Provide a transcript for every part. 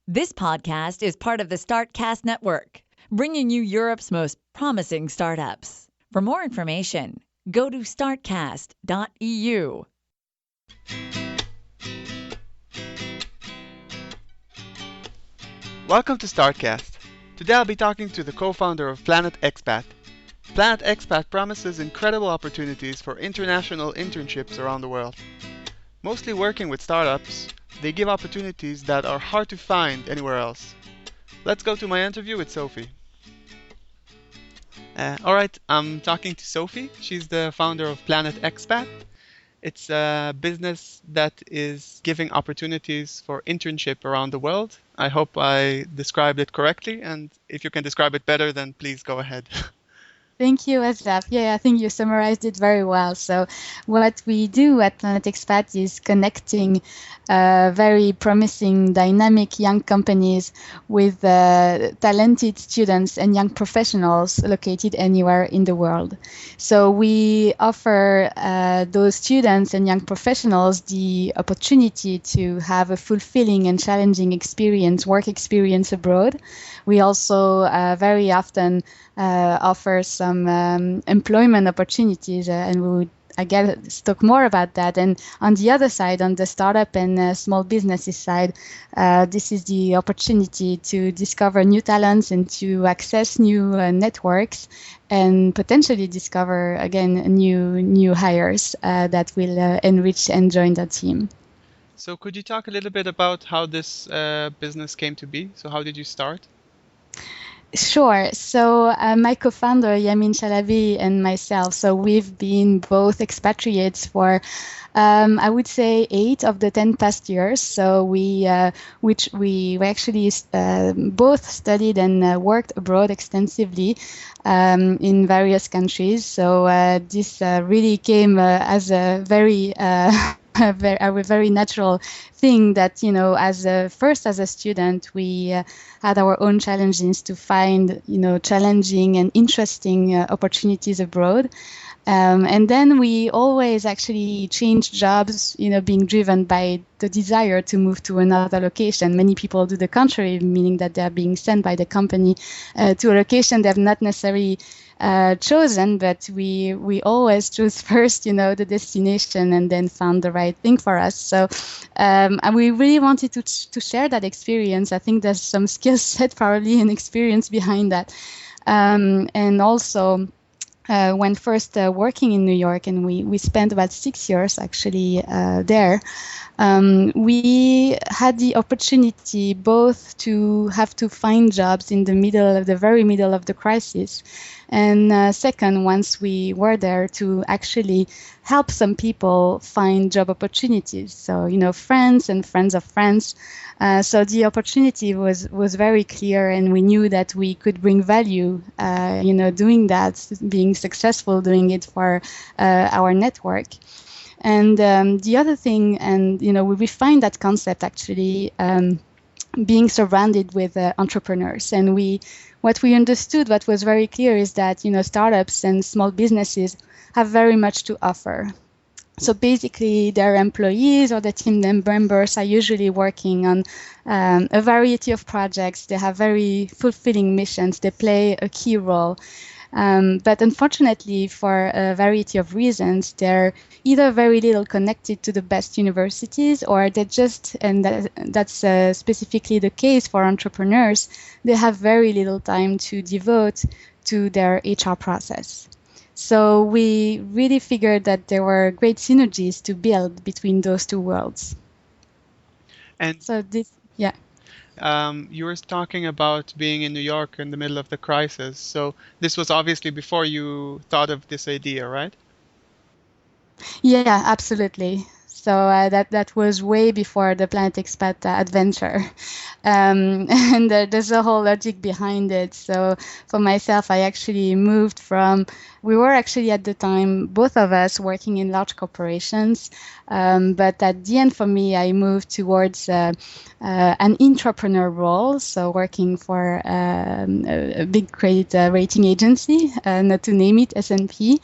This podcast is part of the Startcast network, bringing you Europe's most promising startups. For more information, go to startcast.eu. Welcome to Startcast. Today I'll be talking to the co-founder of Planet Expat. Planet Expat promises incredible opportunities for international internships around the world. Mostly working with startups, they give opportunities that are hard to find anywhere else. Let's go to my interview with Sophie. Alright, I'm talking to Sophie. She's the founder of Planet Expat. It's a business that is giving opportunities for internship around the world. I hope I described it correctly, and if you can describe it better, then please go ahead. Thank you, Ashraf. Yeah, I think you summarized it very well. So what we do at Planet Expat is connecting very promising, dynamic young companies with talented students and young professionals located anywhere in the world. So we offer those students and young professionals the opportunity to have a fulfilling and challenging work experience abroad. We also very often offer some employment opportunities, and we would talk more about that. And on the other side, on the startup and small businesses side, this is the opportunity to discover new talents and to access new networks and potentially discover, again, new hires that will enrich and join the team. So could you talk a little bit about how this business came to be? So how did you start? Sure. So my co-founder, Yamin Chalabi, and myself, so we've been both expatriates for, I would say, 8 of the 10 past years. So we actually both studied and worked abroad extensively in various countries. So this really came as a very a very natural thing that, as a student, we had our own challenges to find, challenging and interesting opportunities abroad. And then we always actually changed jobs, being driven by the desire to move to another location. Many people do the contrary, meaning that they're being sent by the company to a location they've not necessarily chosen, but we always choose first, the destination, and then found the right thing for us. So and we really wanted to share that experience. I think there's some skill set probably and experience behind that. And also, when first working in New York, and we spent about 6 years actually there, we had the opportunity both to have to find jobs in the very middle of the crisis, and second, once we were there, to actually help some people find job opportunities. So, friends and friends of friends. So the opportunity was very clear, and we knew that we could bring value, doing that, being successful doing it for our network. And the other thing, and we refined that concept actually, being surrounded with entrepreneurs. And what we understood, what was very clear, is that startups and small businesses have very much to offer. So basically, their employees or the team members are usually working on a variety of projects. They have very fulfilling missions. They play a key role. But unfortunately, for a variety of reasons, they're either very little connected to the best universities, or they just, and that's specifically the case for entrepreneurs, they have very little time to devote to their HR process. So we really figured that there were great synergies to build between those two worlds. And so this, yeah. You were talking about being in New York in the middle of the crisis. So this was obviously before you thought of this idea, right? Yeah, absolutely. So that was way before the Planet Expat adventure. And there's a whole logic behind it. So for myself, I actually moved we were actually at the time, both of us, working in large corporations. But at the end, for me, I moved towards an entrepreneur role. So working for a big credit rating agency, not to name it, S&P.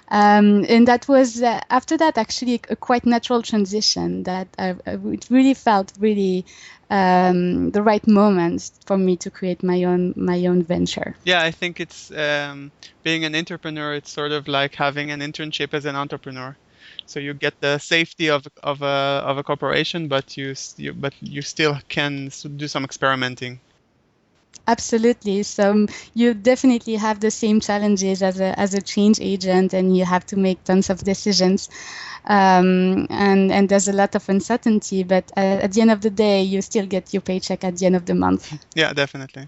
And that was, after that, actually a quite natural transition that it really felt really the right moment for me to create my own venture. Yeah, I think it's being an entrepreneur. It's sort of like having an internship as an entrepreneur. So you get the safety of a corporation, but you still can do some experimenting. Absolutely. So you definitely have the same challenges as a change agent, and you have to make tons of decisions. And there's a lot of uncertainty, but at the end of the day, you still get your paycheck at the end of the month. Yeah, definitely.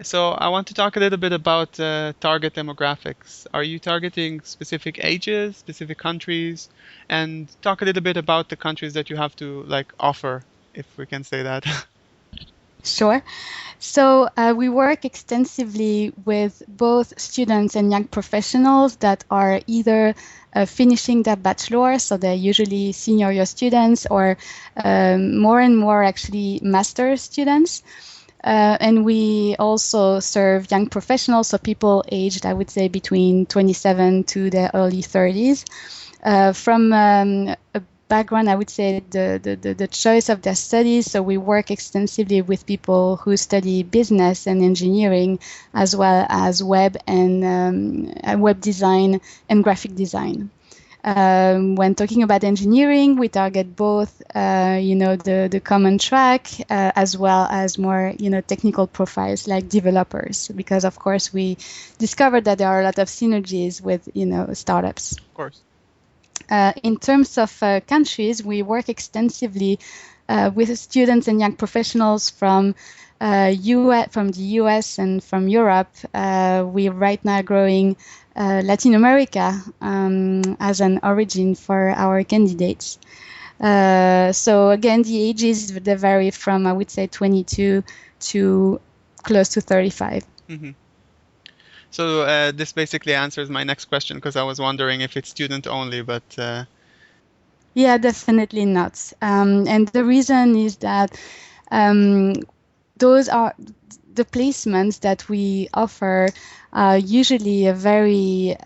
So I want to talk a little bit about target demographics. Are you targeting specific ages, specific countries, and talk a little bit about the countries that you have to like offer, if we can say that. Sure. So we work extensively with both students and young professionals that are either finishing their bachelor, so they're usually senior year students, or more and more actually master students. And we also serve young professionals, so people aged, I would say, between 27 to their early 30s. From a background, I would say the choice of their studies. So we work extensively with people who study business and engineering, as well as web and web design and graphic design. When talking about engineering, we target both, the common track, as well as more, technical profiles like developers, because of course we discovered that there are a lot of synergies with, startups. Of course. In terms of countries, we work extensively with students and young professionals from the US and from Europe. We right now growing Latin America as an origin for our candidates. So again, the ages, they vary from, I would say, 22 to close to 35. Mm-hmm. So this basically answers my next question, because I was wondering if it's student only, but... Yeah, definitely not. And the reason is that those are the placements that we offer are usually a very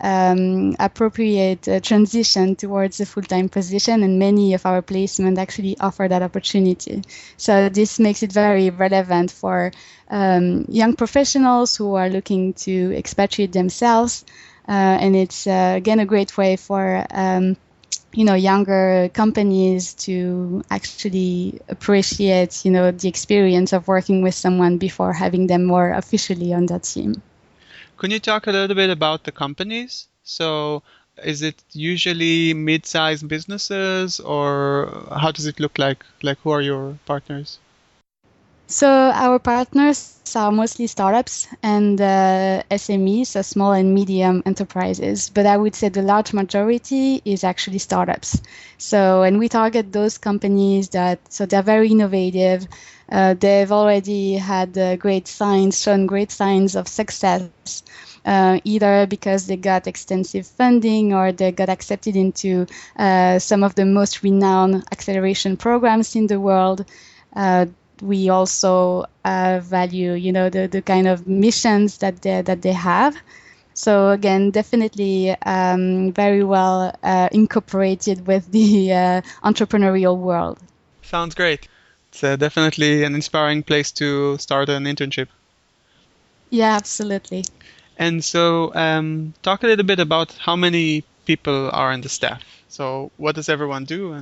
appropriate transition towards a full-time position, and many of our placements actually offer that opportunity. So this makes it very relevant for young professionals who are looking to expatriate themselves, and it's again a great way for younger companies to actually appreciate, the experience of working with someone before having them more officially on that team. Can you talk a little bit about the companies? So is it usually mid-sized businesses, or how does it look like? Like, who are your partners? So our partners are mostly startups and SMEs, so small and medium enterprises. But I would say the large majority is actually startups. So, and we target those companies so they're very innovative. They've already had shown great signs of success, either because they got extensive funding or they got accepted into some of the most renowned acceleration programs in the world. We also value, the kind of missions that they have. So again, definitely very well incorporated with the entrepreneurial world. Sounds great. It's definitely an inspiring place to start an internship. Yeah, absolutely. And so talk a little bit about how many people are in the staff. So what does everyone do?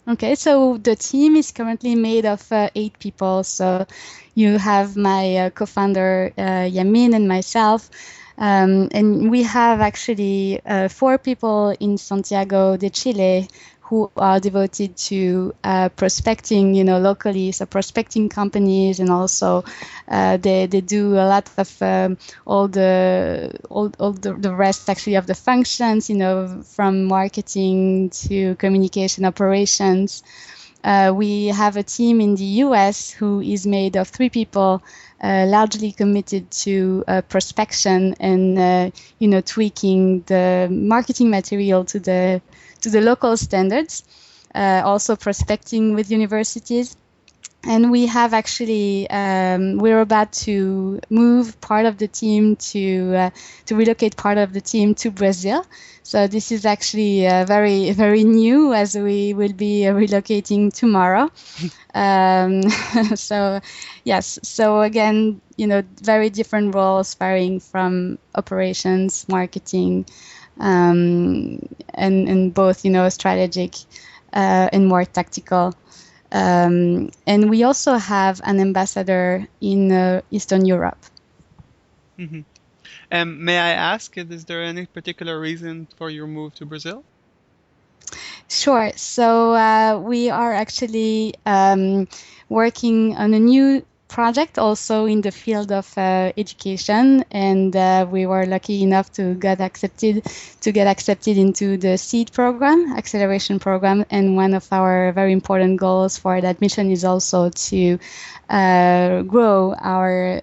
Okay, so the team is currently made of 8 people. So you have my co-founder Yamin and myself, and we have actually 4 people in Santiago de Chile who are devoted to prospecting, locally. So prospecting companies, and also they do a lot of all the rest actually of the functions, from marketing to communication operations. We have a team in the US who is made of 3 people, largely committed to prospection and tweaking the marketing material to the local standards, also prospecting with universities. And we have actually we're about to move part of the team to relocate part of the team to Brazil. So this is actually very very new, as we will be relocating tomorrow. So yes, so again, very different roles varying from operations, marketing, and both strategic and more tactical. And we also have an ambassador in Eastern Europe. Mm-hmm. May I ask, is there any particular reason for your move to Brazil? Sure. So we are actually working on a new project also in the field of education, and we were lucky enough to get accepted into the SEED program, acceleration program. And one of our very important goals for that mission is also to grow our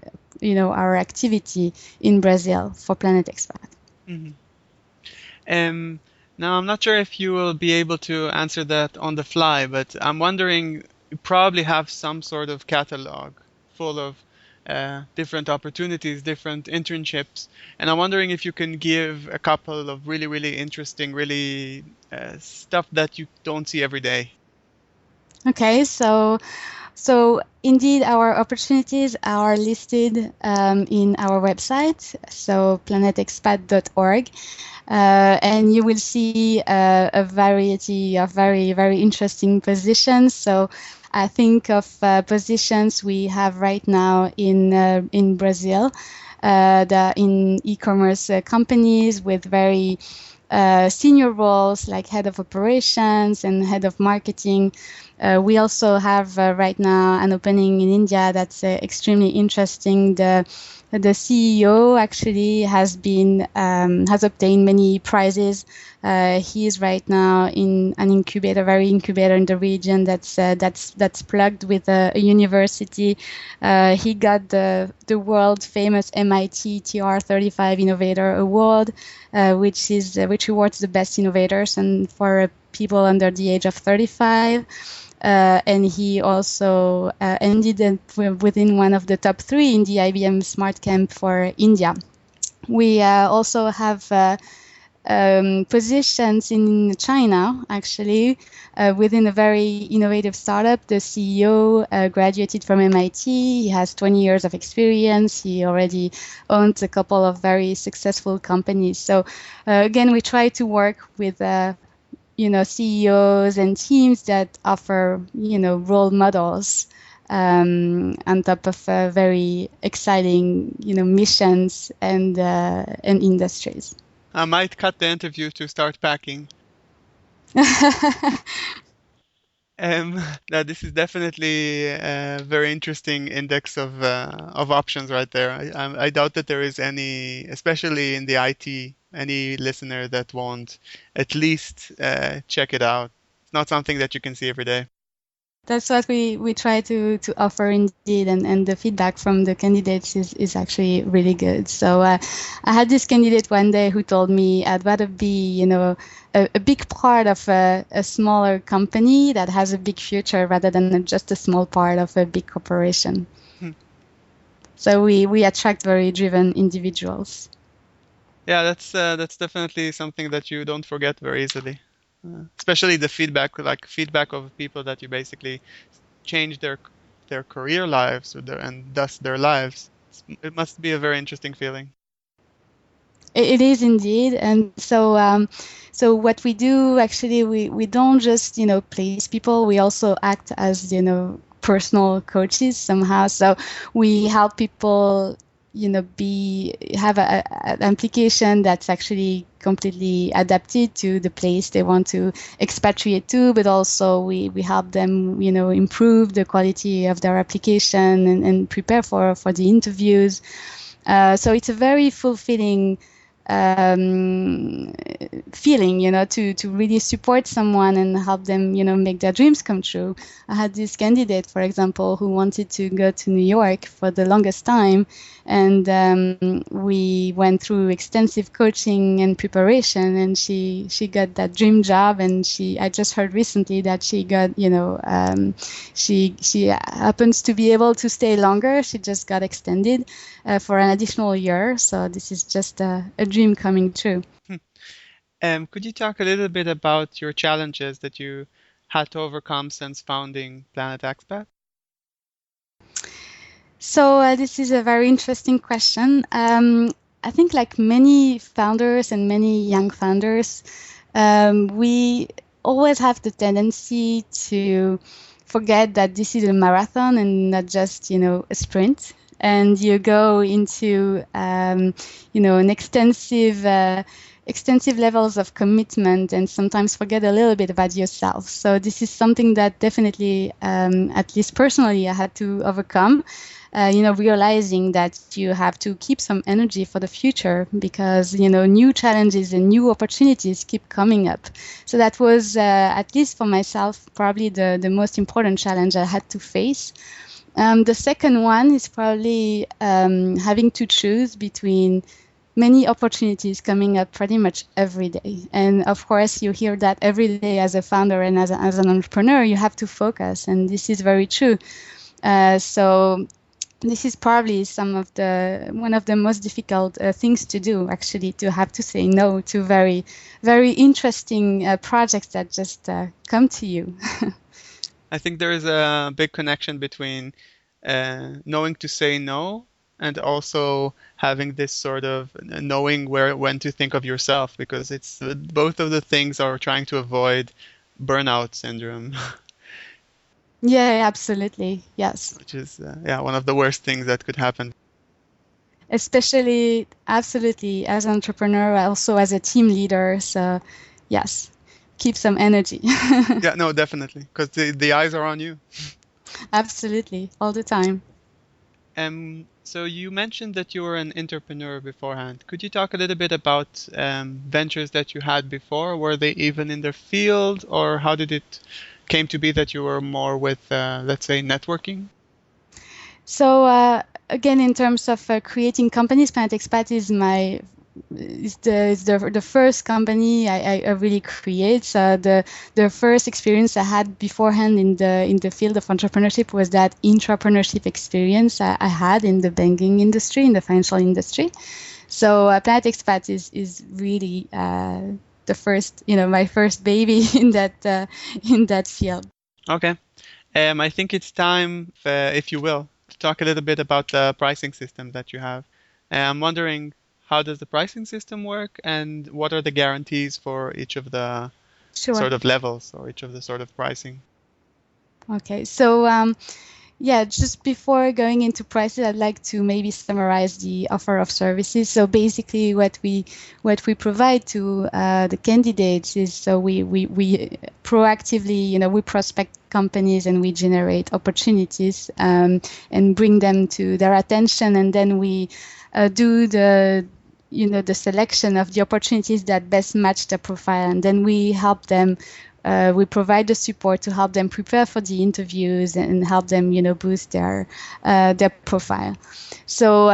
activity in Brazil for Planet Expat. Mm-hmm. Now, I'm not sure if you will be able to answer that on the fly, but I'm wondering, you probably have some sort of catalog full of different opportunities, different internships, and I'm wondering if you can give a couple of really, really interesting, really stuff that you don't see every day. Okay, so indeed, our opportunities are listed in our website, so planetexpat.org. And you will see a variety of very, very interesting positions. So I think of positions we have right now in Brazil, in e-commerce companies with very senior roles like head of operations and head of marketing. We also have right now an opening in India that's extremely interesting. The CEO actually has obtained many prizes. He is right now in an very incubator in the region that's plugged with a university. He got the world famous MIT TR35 Innovator Award, which awards the best innovators and for people under the age of 35. And he also ended within one of the top 3 in the IBM Smart Camp for India. We also have positions in China, actually, within a very innovative startup. The CEO graduated from MIT. He has 20 years of experience. He already owns a couple of very successful companies. So again, we try to work with CEOs and teams that offer, role models on top of very exciting, missions and industries. I might cut the interview to start packing. Now this is definitely a very interesting index of options right there. I doubt that there is any, especially in the IT, any listener that won't at least check it out. It's not something that you can see every day. That's what we try to offer indeed, and the feedback from the candidates is actually really good. So I had this candidate one day who told me I'd rather be a big part of a smaller company that has a big future rather than just a small part of a big corporation. So we attract very driven individuals. Yeah, that's definitely something that you don't forget very easily. Especially the feedback of people that you basically change their career lives and thus their lives. It must be a very interesting feeling. It is indeed, and so what we do actually, we don't just place people. We also act as personal coaches somehow. So we help people have an application that's actually completely adapted to the place they want to expatriate to, but also we help them improve the quality of their application and prepare for the interviews. So it's a very fulfilling feeling, to really support someone and help them, make their dreams come true. I had this candidate, for example, who wanted to go to New York for the longest time, and we went through extensive coaching and preparation, and she got that dream job. And I just heard recently that she got, she happens to be able to stay longer. She just got extended for an additional year. So this is just a dream coming true. Could you talk a little bit about your challenges that you had to overcome since founding Planet Expat? So this is a very interesting question. I think like many founders and many young founders, we always have the tendency to forget that this is a marathon and not just, a sprint. And you go into, an extensive levels of commitment and sometimes forget a little bit about yourself. So this is something that definitely, at least personally, I had to overcome. Realizing that you have to keep some energy for the future because, new challenges and new opportunities keep coming up. So that was, at least for myself, probably the most important challenge I had to face. The second one is probably having to choose between many opportunities coming up pretty much every day. And of course, you hear that every day as a founder and as an entrepreneur, you have to focus. And this is very true. So this is probably one of the most difficult things to do, actually, to have to say no to very, very interesting projects that just come to you. I think there is a big connection between knowing to say no and also having this sort of knowing when to think of yourself, because it's both of the things are trying to avoid burnout syndrome. Yeah, absolutely. Yes. Which is one of the worst things that could happen. Especially, absolutely, as an entrepreneur, also as a team leader. So, yes, keep some energy. Yeah, no, definitely, because the eyes are on you. Absolutely, all the time. So you mentioned that you were an entrepreneur beforehand. Could you talk a little bit about ventures that you had before? Were they even in their field, or how did it came to be that you were more with, let's say, networking? So again, in terms of creating companies, Planet Expat is the first company I really create. So the first experience I had beforehand in the field of entrepreneurship was that intrapreneurship experience I had in the banking industry, in the financial industry. So Planet Expat is really the first, my first baby in that field. Okay. I think it's time, if you will, to talk a little bit about the pricing system that you have. I'm wondering, how does the pricing system work, and what are the guarantees for each of the sort of levels or each of the sort of pricing? Okay, so just before going into prices, I'd like to maybe summarize the offer of services. So basically, what we provide to the candidates is, so we proactively, we prospect companies and we generate opportunities and bring them to their attention, and then we do the selection of the opportunities that best match their profile, and then we help them. We provide the support to help them prepare for the interviews and help them, boost their profile. So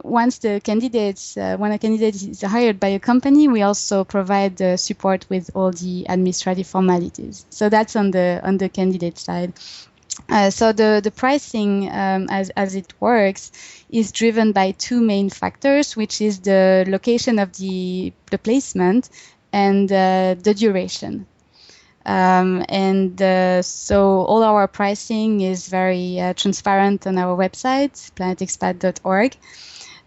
once when a candidate is hired by a company, we also provide the support with all the administrative formalities. So that's on the candidate side. So the pricing, as it works, is driven by two main factors, which is the location of the placement and the duration. So all our pricing is very transparent on our website, planetexpat.org.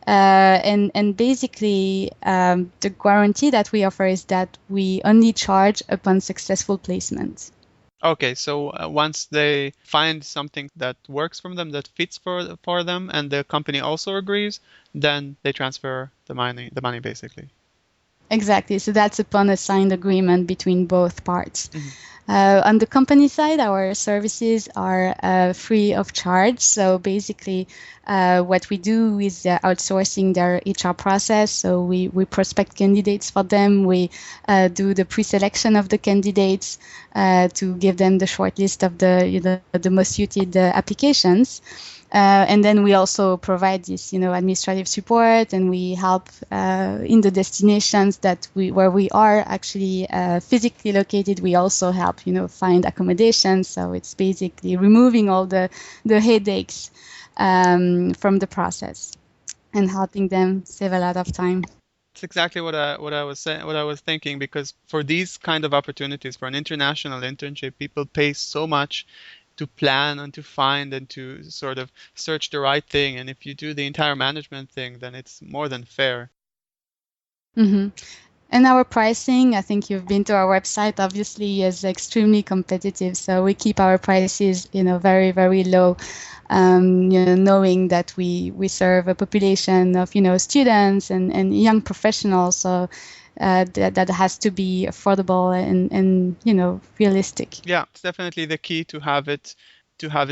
And basically, the guarantee that we offer is that we only charge upon successful placement. Okay, so once they find something that works for them, that fits for them, and the company also agrees, then they transfer the money basically. Exactly. So that's upon a signed agreement between both parts. Mhm. On the company side, our services are free of charge. So basically, what we do is outsourcing their HR process. So we prospect candidates for them. We do the pre-selection of the candidates to give them the short list of the most suited applications. And then we also provide this, administrative support, and we help in the destinations where we are actually physically located. We also help, find accommodation. So it's basically removing all the headaches from the process and helping them save a lot of time. It's exactly what I was thinking, because for these kind of opportunities, for an international internship, people pay so much to plan and to find and to sort of search the right thing. And if you do the entire management thing, then it's more than fair. Mm-hmm. And our pricing, I think you've been to our website, obviously, is extremely competitive. So we keep our prices, very, very low, knowing that we serve a population of, students and young professionals. So that has to be affordable and realistic. Yeah, it's definitely the key to have it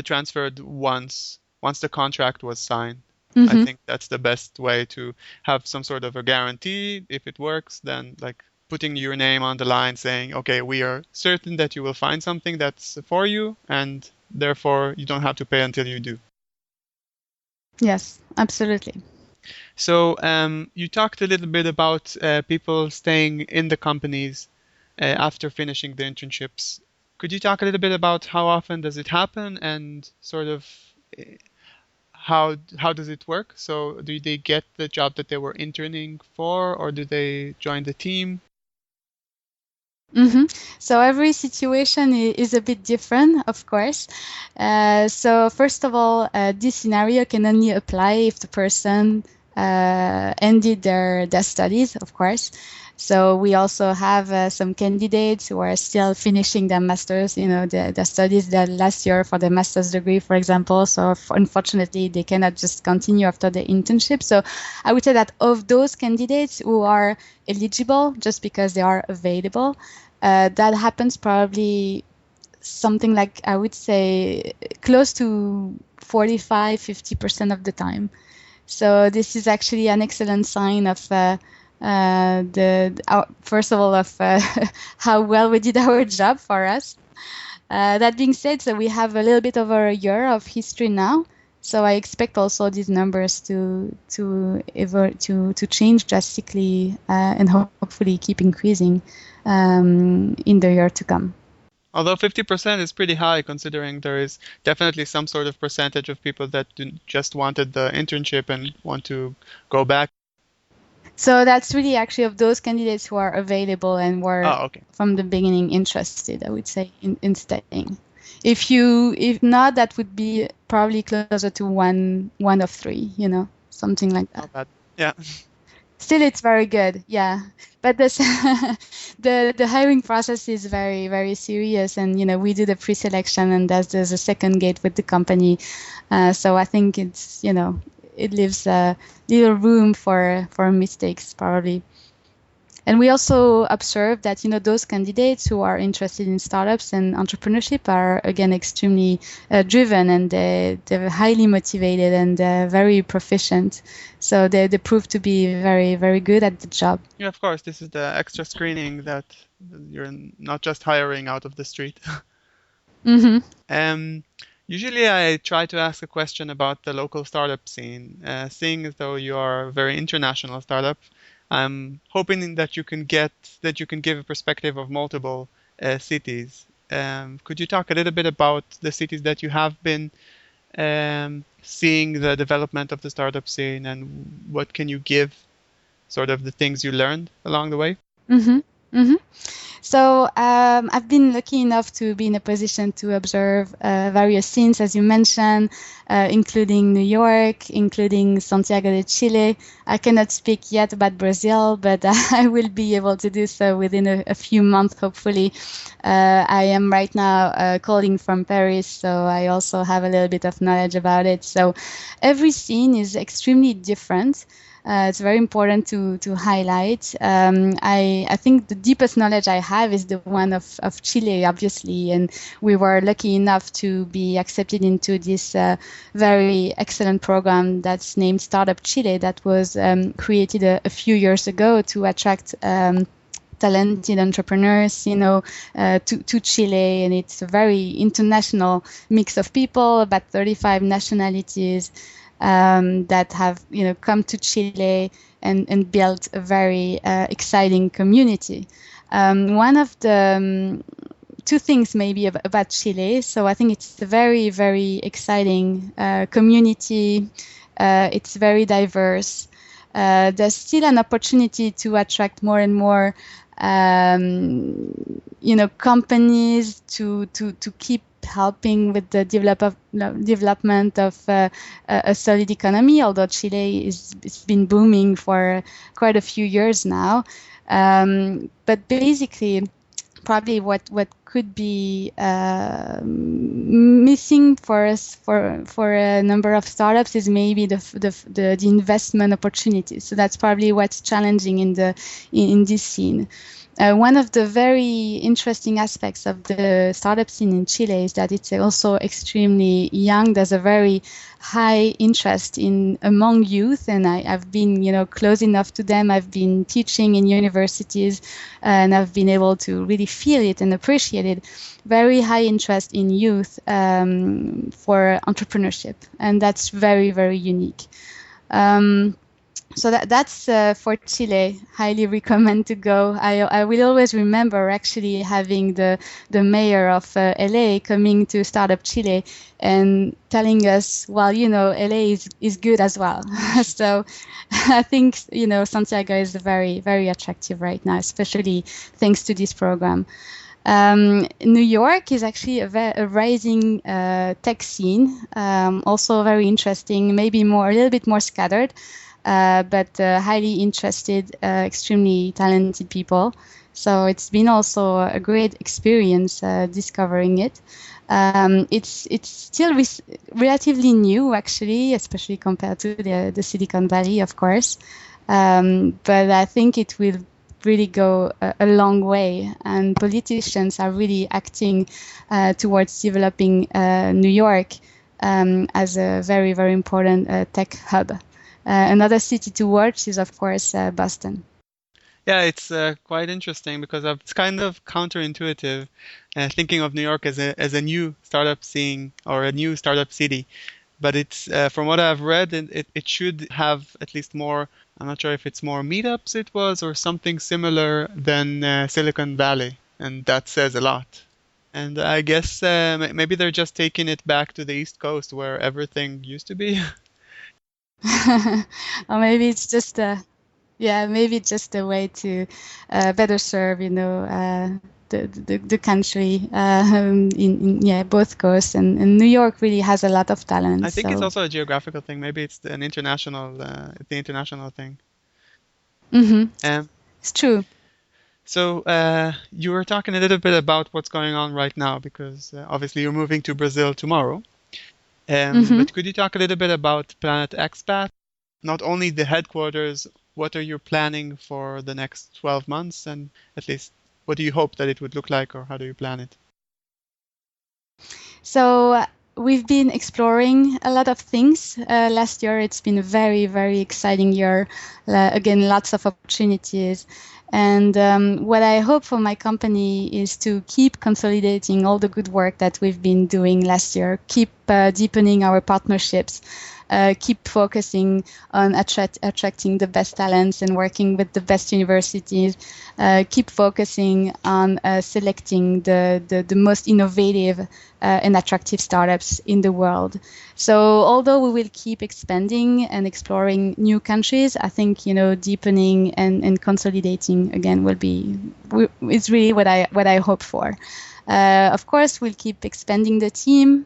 transferred once the contract was signed. I Mm-hmm. think that's the best way to have some sort of a guarantee. If it works, then like putting your name on the line saying, okay, we are certain that you will find something that's for you, and therefore you don't have to pay until you do. Yes, absolutely. So you talked a little bit about people staying in the companies after finishing the internships. Could you talk a little bit about how often does it happen, and sort of how does it work? So do they get the job that they were interning for, or do they join the team? Mm-hmm. So every situation is a bit different, of course. So first of all, this scenario can only apply if the person ended their studies, of course. So we also have some candidates who are still finishing their masters, the studies that last year for the master's degree, for example. So unfortunately, they cannot just continue after the internship. So I would say that of those candidates who are eligible just because they are available, that happens probably something like, I would say, close to 45-50% of the time. So this is actually an excellent sign of first of all, of how well we did our job for us. That being said, so we have a little bit over a year of history now. So I expect also these numbers to change drastically and hopefully keep increasing in the year to come. Although 50% is pretty high, considering there is definitely some sort of percentage of people that just wanted the internship and want to go back. So that's really actually of those candidates who are available and were Oh, okay. from the beginning interested, I would say, in staying. If not, that would be probably closer to one of three, something like that. Not bad. Yeah. Still, it's very good, yeah. But this, the hiring process is very, very serious, and we do the pre-selection, and there's a second gate with the company. So I think it's it leaves little room for mistakes probably. And we also observe that those candidates who are interested in startups and entrepreneurship are again extremely driven, and they're highly motivated and very proficient. So they prove to be very, very good at the job. Yeah, of course. This is the extra screening that you're not just hiring out of the street. Mm-hmm. Um, Usually I try to ask a question about the local startup scene. Seeing as though you are a very international startup, I'm hoping that you can give a perspective of multiple cities. Could you talk a little bit about the cities that you have been seeing the development of the startup scene, and what can you give, sort of the things you learned along the way? Mm-hmm. Mm-hmm. So I've been lucky enough to be in a position to observe various scenes, as you mentioned, including New York, including Santiago de Chile. I cannot speak yet about Brazil, but I will be able to do so within a few months, hopefully. I am right now calling from Paris, so I also have a little bit of knowledge about it. So every scene is extremely different. It's very important to highlight. I think the deepest knowledge I have is the one of Chile, obviously, and we were lucky enough to be accepted into this very excellent program that's named Startup Chile that was created a few years ago to attract talented entrepreneurs, to Chile, and it's a very international mix of people, about 35 nationalities that have, come to Chile and built a very exciting community. One of the two things maybe about Chile. So I think it's a very, very exciting community. It's very diverse. There's still an opportunity to attract more and more companies to keep helping with the development of a solid economy, although Chile it's been booming for quite a few years now. But basically, probably what could be missing for us for a number of startups is maybe the investment opportunities. So that's probably what's challenging in this scene. One of the very interesting aspects of the startup scene in Chile is that it's also extremely young. There's a very high interest among youth, and I've been, close enough to them. I've been teaching in universities, and I've been able to really feel it and appreciate it. Very high interest in youth for entrepreneurship, and that's very, very unique. So that's for Chile. Highly recommend to go. I will always remember actually having the mayor of LA coming to Startup Chile and telling us, well, LA is good as well. So I think, Santiago is very, very attractive right now, especially thanks to this program. New York is actually a rising tech scene, also very interesting, maybe a little bit more scattered. But highly interested, extremely talented people. So it's been also a great experience discovering it. It's still relatively new, actually, especially compared to the Silicon Valley, of course. But I think it will really go a long way, and politicians are really acting towards developing New York as a very, very important tech hub. Another city to watch is, of course, Boston. Yeah, it's quite interesting because it's kind of counterintuitive thinking of New York as a new startup scene or a new startup city. But it's from what I've read, it should have at least more. I'm not sure if it's more meetups or something similar than Silicon Valley, and that says a lot. And I guess maybe they're just taking it back to the East Coast where everything used to be. Or maybe it's just a way to better serve, the country in both coasts, and New York really has a lot of talent. I think it's also a geographical thing. Maybe it's the international thing. Mm-hmm. It's true. So you were talking a little bit about what's going on right now because obviously you're moving to Brazil tomorrow. But could you talk a little bit about Planet Expat? Not only the headquarters, what are you planning for the next 12 months? And at least, what do you hope that it would look like, or how do you plan it? So we've been exploring a lot of things. Last year, it's been a very, very exciting year. Again, lots of opportunities. And what I hope for my company is to keep consolidating all the good work that we've been doing last year, keep deepening our partnerships, keep focusing on attracting the best talents and working with the best universities, keep focusing on selecting the most innovative and attractive startups in the world. So although we will keep expanding and exploring new countries, I think, deepening and consolidating again is really what I hope for. Of course, we'll keep expanding the team.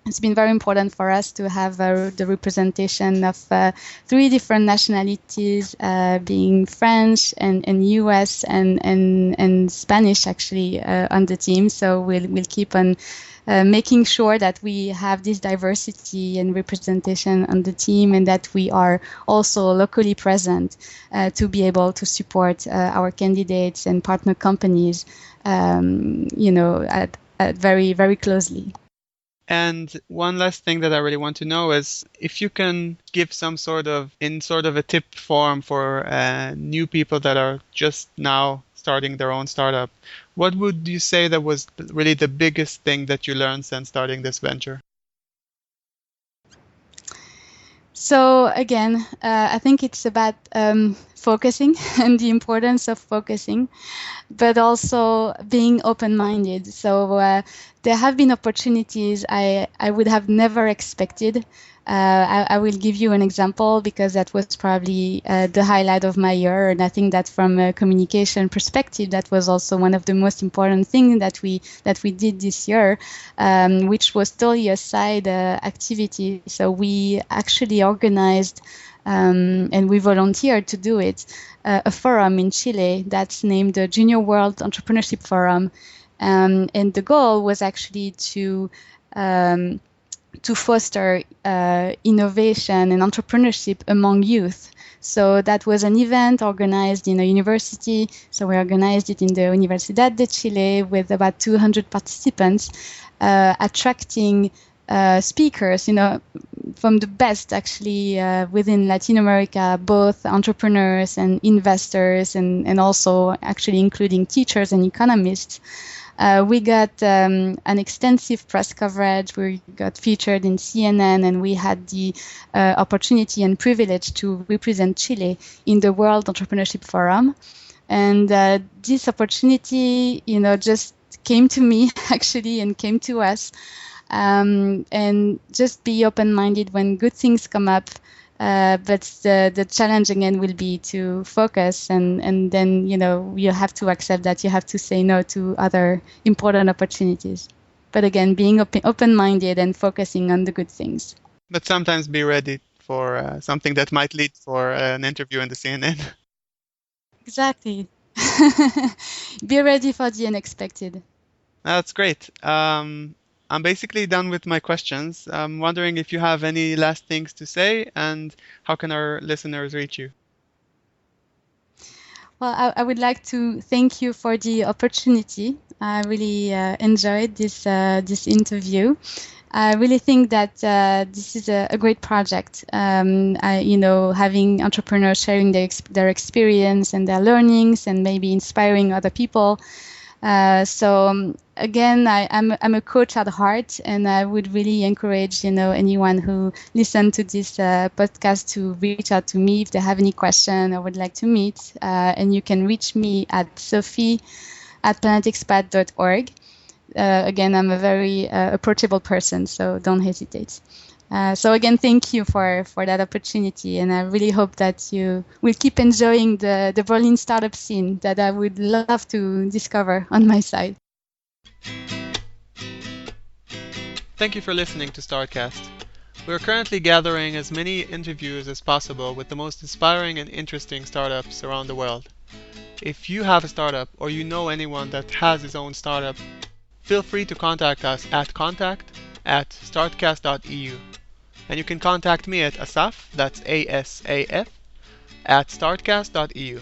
It's been very important for us to have the representation of 3 different nationalities, being French and US and Spanish actually on the team. So we'll keep on making sure that we have this diversity and representation on the team, and that we are also locally present to be able to support our candidates and partner companies, very, very closely. And one last thing that I really want to know is if you can give some sort of a tip form for new people that are just now starting their own startup, what would you say that was really the biggest thing that you learned since starting this venture? So again, I think it's about focusing and the importance of focusing, but also being open-minded. So there have been opportunities I would have never expected. I will give you an example because that was probably the highlight of my year, and I think that from a communication perspective, that was also one of the most important things that we did this year, which was totally a side activity. So we actually organized and we volunteered to do it, a forum in Chile that's named the Junior World Entrepreneurship Forum, and the goal was actually to foster innovation and entrepreneurship among youth. So that was an event organized in a university. So we organized it in the Universidad de Chile with about 200 participants, attracting speakers, from the best actually within Latin America, both entrepreneurs and investors, and also actually including teachers and economists. We got an extensive press coverage. We got featured in CNN, and we had the opportunity and privilege to represent Chile in the World Entrepreneurship Forum. And this opportunity, just came to me actually, and came to us. And just be open-minded when good things come up. But the challenge again will be to focus, and then you have to accept that you have to say no to other important opportunities. But again, being open-minded and focusing on the good things. But sometimes be ready for something that might lead for an interview in the CNN. Exactly. Be ready for the unexpected. That's great. I'm basically done with my questions. I'm wondering if you have any last things to say, and how can our listeners reach you? Well, I would like to thank you for the opportunity. I really enjoyed this interview. I really think that this is a great project. Having entrepreneurs sharing their experience and their learnings, and maybe inspiring other people. Again, I'm a coach at heart, and I would really encourage anyone who listens to this podcast to reach out to me if they have any question or would like to meet. And you can reach me at sophie@planetexpat.org. Again, I'm a very approachable person, so don't hesitate. So again, thank you for that opportunity, and I really hope that you will keep enjoying the Berlin startup scene that I would love to discover on my side. Thank you for listening to Startcast. We are currently gathering as many interviews as possible with the most inspiring and interesting startups around the world. If you have a startup, or you know anyone that has his own startup, feel free to contact us at contact@startcast.eu. And you can contact me at Asaf, that's ASAF, @startcast.eu.